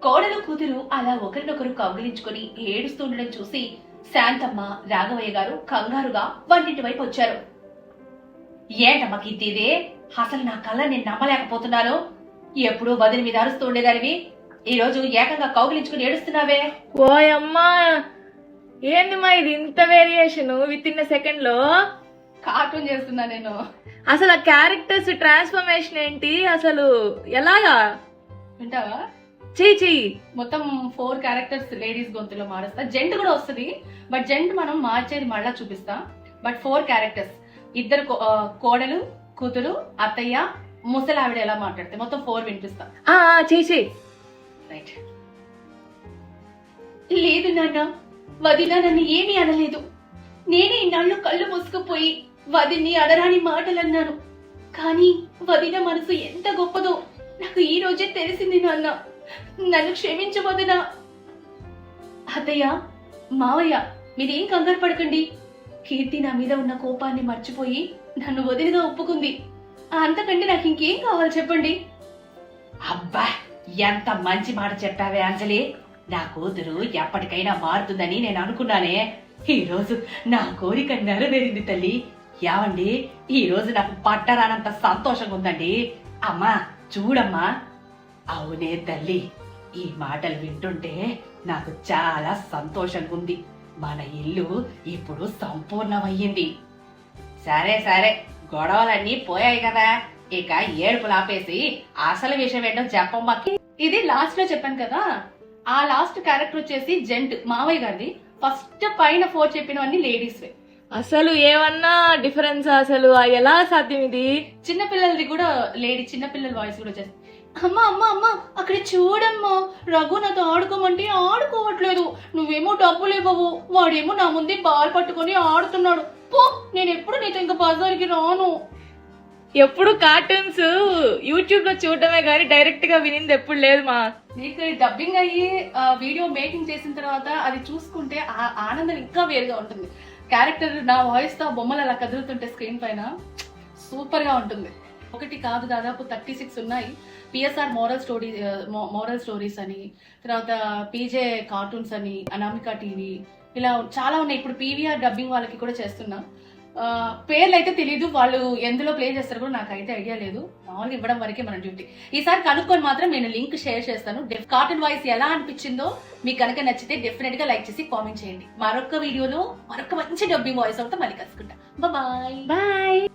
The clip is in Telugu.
కోడలు కూతురు అలా ఒకరినొకరు కౌగిలించుకుని ఏడుస్తుండడం చూసి శాంతమ్మ రాఘవయ్య గారు కంగారుగా వంటింటి వైపు వచ్చారు. ఏంటమ్మా కీర్తిదే, అసలు నా కళ్ళ నేను నమ్మలేకపోతున్నాను. ఎప్పుడు వదిలి మీద అరుస్తూ ఉండేదానివి, ఈ రోజు ఏకంగా కౌగిలించుకుని ఏడుస్తున్నావే. ఓయమ్మా, ఏందిమా ఇది ఇంత వేరియేషన్ విత్ ఇన్ సెకండ్ లో? కార్టూన్ చేస్తున్నా నేను. అసలు ఆ క్యారెక్టర్స్ ట్రాన్స్ఫర్మేషన్ ఏంటి అసలు, ఎలాగా వింటావా? చెయ్యి మొత్తం 4 క్యారెక్టర్స్ లేడీస్ గొంతులో మారుస్తా. జెంట్ కూడా వస్తుంది, బట్ జెంట్ మనం మార్చేది మళ్ళా చూపిస్తా. బట్ 4 క్యారెక్టర్స్, ఇద్దరు కోడలు కూతురు అత్తయ్య ముసలావిడ ఎలా మాట్లాడితే మొత్తం 4 వినిపిస్తా. చెయ్యి. రైట్. లేదు నాన్న, వదిన నన్ను ఏమీ అనలేదు. నేనే ఇన్నాళ్ళు కళ్ళు మూసుకుపోయి వదిన్ని అనరాని మాటలు అన్నాను. కానీ వదిన మనసు ఎంత గొప్పదో నాకు ఈ రోజే తెలిసింది నాన్న. నన్ను క్షమించు వదిన. అత్తయ్య మావయ్య మీరేం కంగారు పడకండి. కీర్తి నా మీద ఉన్న కోపాన్ని మర్చిపోయి నన్ను వదినగా ఒప్పుకుంది. అంతకంటే నాకు ఇంకేం కావాలి చెప్పండి. అబ్బా, ఎంత మంచి మాట చెప్పావే అంజలి. నా కూతురు ఎప్పటికైనా మారుతుందని నేను అనుకున్నానే. ఈ రోజు నా కోరిక నెరవేరింది తల్లి. యావండి, ఈ రోజు నాకు పట్టరానంత సంతోషంగా ఉందండి. అమ్మా చూడమ్మా. అవునే తల్లి, ఈ మాటలు వింటుంటే నాకు చాలా సంతోషంగా ఉంది. మన ఇల్లు ఇప్పుడు సంపూర్ణమయ్యింది. సరే సరే, గొడవలన్నీ పోయాయి కదా, ఇక ఏడుపులు ఆపేసి అసలు విషయం ఏంటో చెప్పమ్మకి. ఇది లాస్ట్ లో చెప్పాను కదా, ఆ లాస్ట్ క్యారెక్టర్ వచ్చేసి జెంట్ మావయ్య గారిది. ఫస్ట్ పైన 4 చెప్పినవన్నీ లేడీస్. అసలు ఏమన్నా డిఫరెన్స్ అసలు, ఎలా సాధ్యం ఇది? చిన్నపిల్లలది కూడా లేడీ, చిన్నపిల్లల వాయిస్ కూడా వచ్చేసి అమ్మా అమ్మా అమ్మా అక్కడ చూడమ్మా, రఘు నాతో ఆడుకోమంటే ఆడుకోవట్లేదు. నువ్వేమో డబ్బులు ఇవ్వవు, వాడేమో నా ముందే బాల్ పట్టుకొని ఆడుతున్నాడు. పో, నేను ఎప్పుడు నీతో ఇంకా బజార్కి రాను. ఎప్పుడు కార్టూన్స్ యూట్యూబ్ లో చూడటమే గానీ డైరెక్ట్ గా వినింది ఎప్పుడు లేదు మా. నీకు డబ్బింగ్ అయ్యి వీడియో మేకింగ్ చేసిన తర్వాత అది చూసుకుంటే ఆ ఆనందం ఇంకా వేరుగా ఉంటుంది. క్యారెక్టర్ నా వాయిస్ తో బొమ్మలు అలా కదులుతుంటే స్క్రీన్ పైన సూపర్ గా ఉంటుంది. ఒకటి కాదు, దాదాపు 36 ఉన్నాయి. పిఎస్ఆర్ మోరల్ స్టోరీస్ అని, తర్వాత పీజే కార్టూన్స్ అని, అనామికా టీవీ, ఇలా చాలా ఉన్నాయి. ఇప్పుడు పీవీఆర్ డబ్బింగ్ వాళ్ళకి కూడా చేస్తున్నా. పేర్లు అయితే తెలీదు, వాళ్ళు ఎందులో ప్లే చేస్తారు కూడా నాకైతే ఐడియా లేదు. మామూలుగా ఇవ్వడం వరకే మన డ్యూటీ. ఈసారి కనుక్కొని మాత్రం నేను లింక్ షేర్ చేస్తాను. కార్టూన్ వాయిస్ ఎలా అనిపించిందో మీకు కనుక నచ్చితే డెఫినెట్ గా లైక్ చేసి కామెంట్ చేయండి. మరొక వీడియోలో మరొక మంచి డబ్బింగ్ వాయిస్ అవుతా మళ్ళీ కలుసుకుంటా. బాయ్.